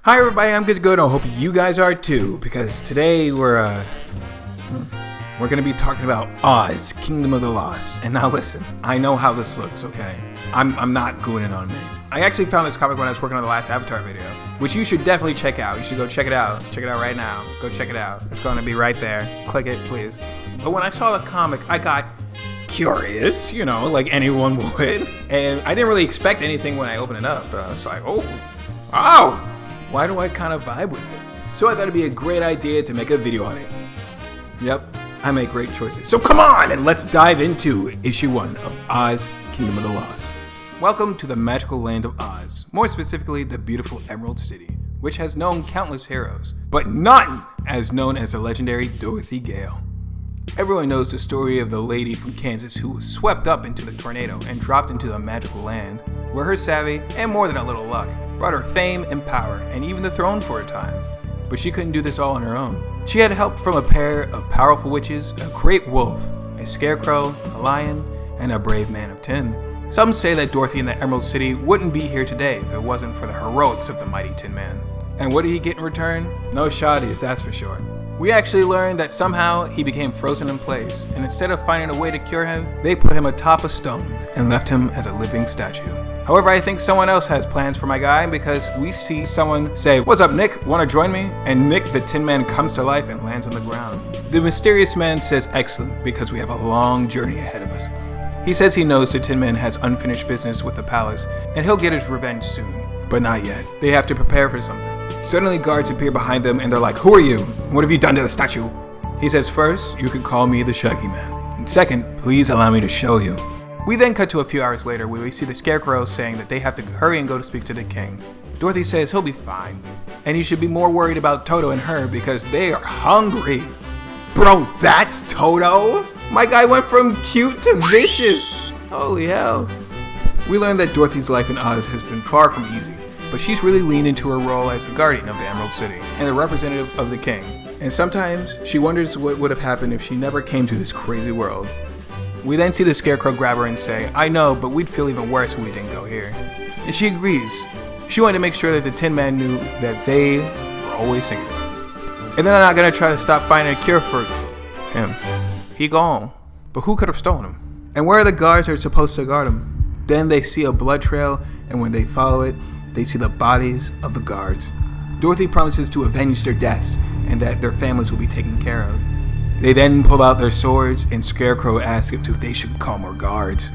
Hi everybody, I'm good. I hope you guys are too, because today we're gonna be talking about Oz, Kingdom of the Lost. And now listen, I know how this looks, okay? I'm not gooning on me. I actually found this comic when I was working on the last Avatar video, which you should definitely check out. You should go check it out. Check it out right now. Go check it out. It's gonna be right there. Click it, please. But when I saw the comic, I got curious, like anyone would. And I didn't really expect anything when I opened it up. I was like, oh, wow. Why do I kind of vibe with it? So I thought it'd be a great idea to make a video on it. Yep, I make great choices. So come on and let's dive into issue 1 of Oz, Kingdom of the Lost. Welcome to the magical land of Oz, more specifically the beautiful Emerald City, which has known countless heroes, but none as known as the legendary Dorothy Gale. Everyone knows the story of the lady from Kansas who was swept up into the tornado and dropped into the magical land, where her savvy, and more than a little luck, brought her fame and power, and even the throne for a time. But she couldn't do this all on her own. She had help from a pair of powerful witches, a great wolf, a scarecrow, a lion, and a brave man of tin. Some say that Dorothy in the Emerald City wouldn't be here today if it wasn't for the heroics of the mighty Tin Man. And what did he get in return? No shotties, that's for sure. We actually learned that somehow he became frozen in place, and instead of finding a way to cure him, they put him atop a stone and left him as a living statue. However, I think someone else has plans for my guy because we see someone say, "What's up, Nick? Want to join me?" And Nick the Tin Man comes to life and lands on the ground. The mysterious man says excellent because we have a long journey ahead of us. He says he knows the Tin Man has unfinished business with the palace and he'll get his revenge soon. But not yet. They have to prepare for something. Suddenly guards appear behind them and they're like, "Who are you? What have you done to the statue?" He says, "First, you can call me the Shaggy Man. And second, please allow me to show you." We then cut to a few hours later where we see the Scarecrow saying that they have to hurry and go to speak to the king. Dorothy says he'll be fine, and he should be more worried about Toto and her because they are hungry. Bro, that's Toto? My guy went from cute to vicious. Holy hell. We learned that Dorothy's life in Oz has been far from easy, but she's really leaned into her role as a guardian of the Emerald City and the representative of the king. And sometimes she wonders what would have happened if she never came to this crazy world. We then see the Scarecrow grab her and say, "I know, but we'd feel even worse if we didn't go here." And she agrees. She wanted to make sure that the Tin Man knew that they were always thinking about him. And they're not going to try to stop finding a cure for him. He gone. But who could have stolen him? And where are the guards that are supposed to guard him? Then they see a blood trail, and when they follow it, they see the bodies of the guards. Dorothy promises to avenge their deaths and that their families will be taken care of. They then pull out their swords and Scarecrow asks if they should call more guards.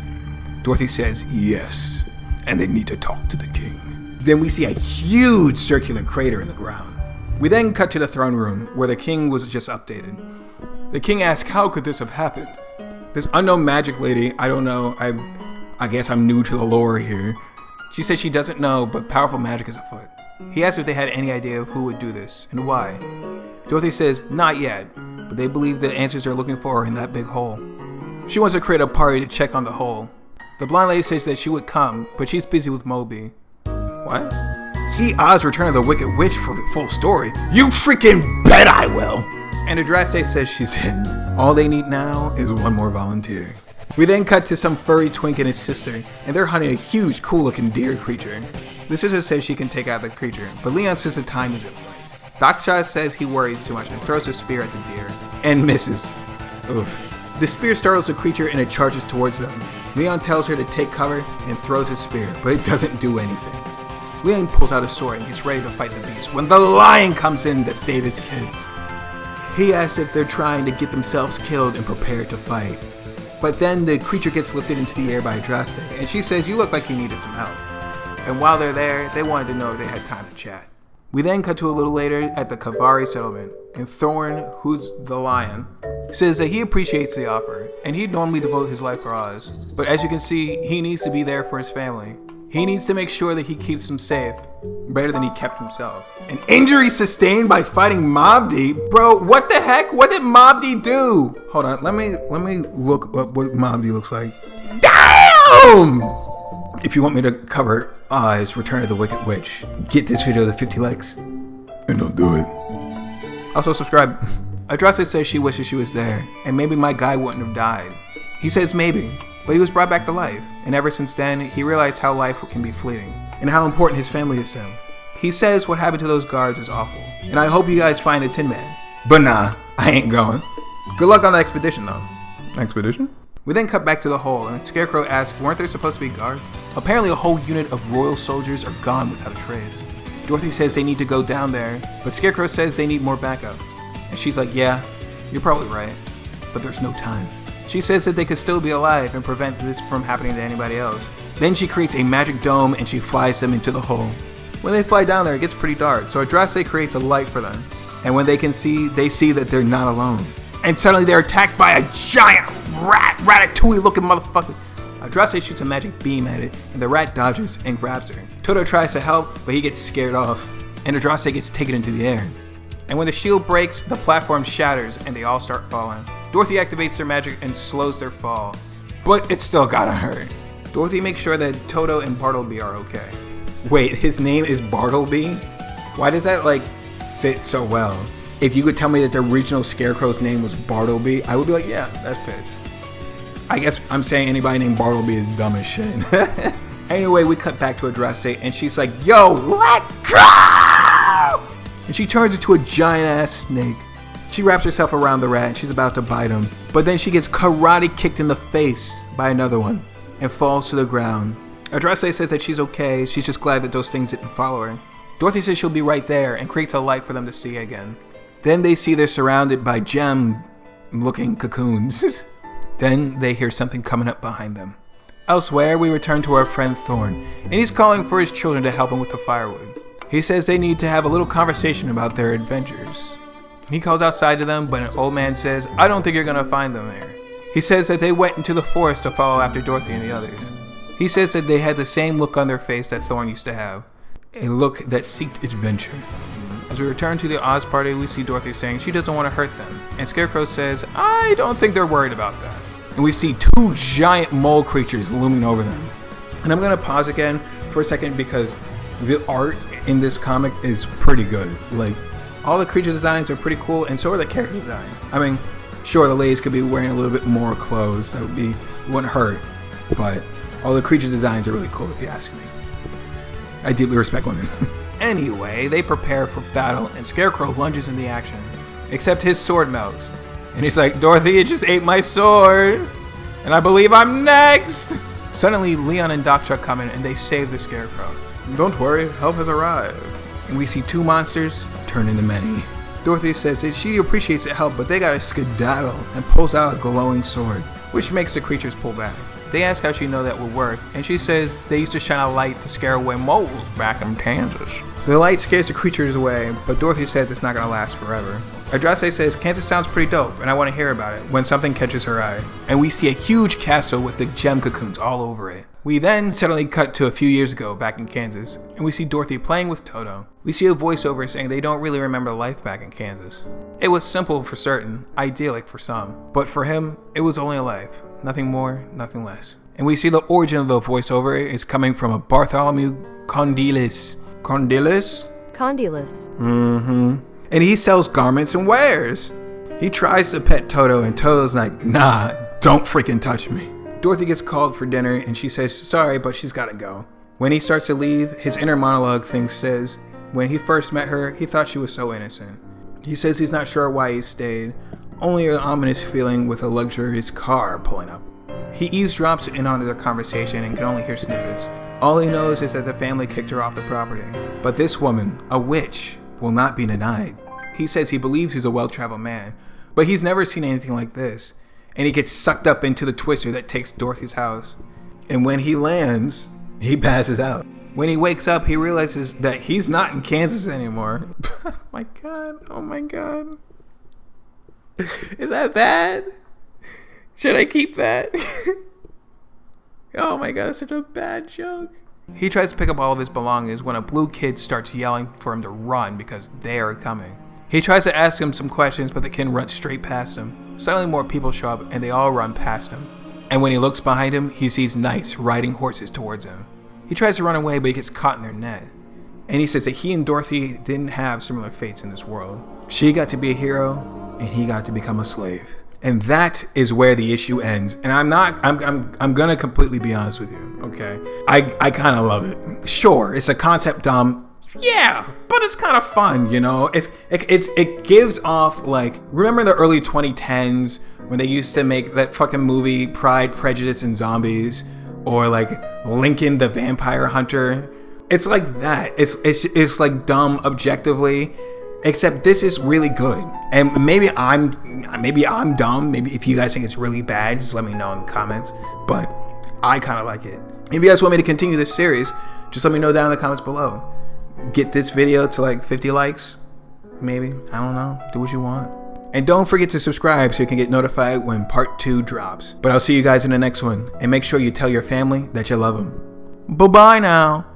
Dorothy says yes, and they need to talk to the king. Then we see a huge circular crater in the ground. We then cut to the throne room where the king was just updated. The king asks, "How could this have happened?" This unknown magic lady, I don't know, I guess I'm new to the lore here. She says she doesn't know, but powerful magic is afoot. He asks if they had any idea of who would do this and why. Dorothy says not yet, but they believe the answers they're looking for are in that big hole. She wants to create a party to check on the hole. The blonde lady says that she would come, but she's busy with Moby. What? See Oz Return of the Wicked Witch for the full story. You freaking bet I will! And Adraste says she's in. All they need now is one more volunteer. We then cut to some furry twink and his sister, and they're hunting a huge cool looking deer creature. The sister says she can take out the creature, but Leon says the time isn't right. Daksha says he worries too much and throws a spear at the deer, and misses. Oof. The spear startles the creature and it charges towards them. Leon tells her to take cover and throws his spear, but it doesn't do anything. Leon pulls out a sword and gets ready to fight the beast when the lion comes in to save his kids. He asks if they're trying to get themselves killed and prepared to fight. But then the creature gets lifted into the air by Adraste, and she says, "You look like you needed some help." And while they're there, they wanted to know if they had time to chat. We then cut to a little later at the Kavari settlement, and Thorn, who's the lion, says that he appreciates the offer, and he'd normally devote his life for Oz. But as you can see, he needs to be there for his family. He needs to make sure that he keeps them safe, better than he kept himself. An injury sustained by fighting Mob D? Bro, what the heck? What did Mob D do? Hold on, let me look up what Mob D looks like. Damn! If you want me to cover Oz, Return of the Wicked Witch, get this video to 50 likes, and I'll do it. Also subscribe. Adraste says she wishes she was there, and maybe my guy wouldn't have died. He says maybe, but he was brought back to life, and ever since then, he realized how life can be fleeting, and how important his family is to him. He says what happened to those guards is awful, and I hope you guys find the Tin Man. But nah, I ain't going. Good luck on the expedition though. Expedition? We then cut back to the hole, and Scarecrow asks, weren't there supposed to be guards? Apparently a whole unit of royal soldiers are gone without a trace. Dorothy says they need to go down there, but Scarecrow says they need more backup. And she's like, yeah, you're probably right, but there's no time. She says that they could still be alive and prevent this from happening to anybody else. Then she creates a magic dome and she flies them into the hole. When they fly down there, it gets pretty dark, so Adraste creates a light for them. And when they see that they're not alone. And suddenly they're attacked by a giant rat, ratatouille looking motherfucker. Adraste shoots a magic beam at it, and the rat dodges and grabs her. Toto tries to help, but he gets scared off, and Adraste gets taken into the air. And when the shield breaks, the platform shatters, and they all start falling. Dorothy activates their magic and slows their fall, but it's still gotta hurt. Dorothy makes sure that Toto and Bartleby are okay. Wait, his name is Bartleby? Why does that, fit so well? If you could tell me that the original Scarecrow's name was Bartleby, I would be like, yeah, that's piss. I guess I'm saying anybody named Bartleby is dumb as shit. Anyway, we cut back to Adraste, and she's like, yo, let go! And she turns into a giant-ass snake. She wraps herself around the rat, and she's about to bite him. But then she gets karate kicked in the face by another one, and falls to the ground. Adraste says that she's okay, she's just glad that those things didn't follow her. Dorothy says she'll be right there, and creates a light for them to see again. Then they see they're surrounded by gem-looking cocoons. Then they hear something coming up behind them. Elsewhere, we return to our friend Thorn, and he's calling for his children to help him with the firewood. He says they need to have a little conversation about their adventures. He calls outside to them, but an old man says, I don't think you're gonna find them there. He says that they went into the forest to follow after Dorothy and the others. He says that they had the same look on their face that Thorn used to have, a look that seeked adventure. As we return to the Oz party, we see Dorothy saying she doesn't want to hurt them, and Scarecrow says, I don't think they're worried about that. And we see two giant mole creatures looming over them. And I'm going to pause again for a second because the art in this comic is pretty good. All the creature designs are pretty cool, and so are the character designs. I mean, sure, the ladies could be wearing a little bit more clothes. That wouldn't hurt, but all the creature designs are really cool if you ask me. I deeply respect women. Anyway, they prepare for battle, and Scarecrow lunges in the action. Except his sword melts. And he's like, Dorothy, it just ate my sword. And I believe I'm next. Suddenly, Leon and Doctor come in, and they save the Scarecrow. Don't worry, help has arrived. And we see two monsters turn into many. Dorothy says that she appreciates the help, but they gotta skedaddle, and pulls out a glowing sword, which makes the creatures pull back. They ask how she know that would work, and she says they used to shine a light to scare away moles back in Kansas. The light scares the creatures away, but Dorothy says it's not going to last forever. Adraste says Kansas sounds pretty dope, and I want to hear about it, when something catches her eye. And we see a huge castle with the gem cocoons all over it. We then suddenly cut to a few years ago back in Kansas, and we see Dorothy playing with Toto. We see a voiceover saying they don't really remember life back in Kansas. It was simple for certain, idyllic for some, but for him, it was only a life. Nothing more, nothing less. And we see the origin of the voiceover is coming from a Bartholomew Condylis. Condylis? Condylis. And he sells garments and wares. He tries to pet Toto, and Toto's like, nah, don't freaking touch me. Dorothy gets called for dinner, and she says sorry, but she's gotta go. When he starts to leave, his inner monologue thing says, when he first met her, he thought she was so innocent. He says he's not sure why he stayed, only an ominous feeling with a luxurious car pulling up. He eavesdrops in on their conversation and can only hear snippets. All he knows is that the family kicked her off the property. But this woman, a witch, will not be denied. He says he believes he's a well-traveled man, but he's never seen anything like this. And he gets sucked up into the twister that takes Dorothy's house. And when he lands, he passes out. When he wakes up, he realizes that he's not in Kansas anymore. Oh my god. Is that bad? Should I keep that? Oh my god, that's such a bad joke. He tries to pick up all of his belongings when a blue kid starts yelling for him to run because they are coming. He tries to ask him some questions, but the kid runs straight past him. Suddenly more people show up and they all run past him. And when he looks behind him, he sees knights riding horses towards him. He tries to run away, but he gets caught in their net. And he says that he and Dorothy didn't have similar fates in this world. She got to be a hero, and he got to become a slave. And that is where the issue ends. And I'm gonna completely be honest with you, okay? I kind of love it. Sure, it's a concept dump. Yeah, but it's kind of fun, you know. It gives off like, remember the early 2010s when they used to make that fucking movie Pride, Prejudice, and Zombies, or like Lincoln the Vampire Hunter? It's like that. It's like dumb objectively, except this is really good. And maybe I'm dumb. Maybe if you guys think it's really bad, just let me know in the comments. But I kind of like it. If you guys want me to continue this series, just let me know down in the comments below. Get this video to like 50 likes, maybe. I don't know. Do what you want. And don't forget to subscribe so you can get notified when part 2 drops. But I'll see you guys in the next one. And make sure you tell your family that you love them. Bye-bye now.